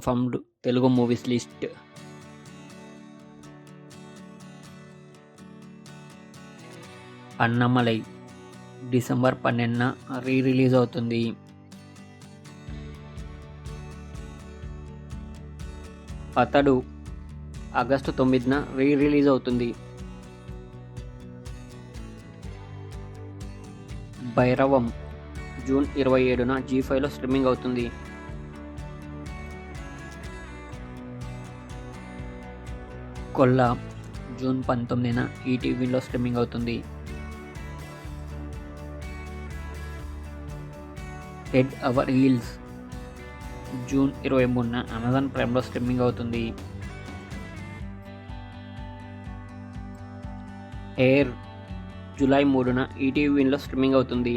Confirmed Telugu movies list. Annamalai December 12న release అవుతుంది. అతడు ఆగస్టు 9న రిలీజ్ అవుతుంది. భైరవం జూన్ 27న జీ5లో స్ట్రీమింగ్ అవుతుంది. కొల్లా జూన్ 19న ఈటీవీలో స్ట్రీమింగ్ అవుతుంది. హెడ్ అవర్ హీల్స్ జూన్ 23న అమెజాన్ ప్రైమ్లో స్ట్రీమింగ్ అవుతుంది. ఎయిర్ జూలై 3న ఈటీవీలో స్ట్రీమింగ్ అవుతుంది.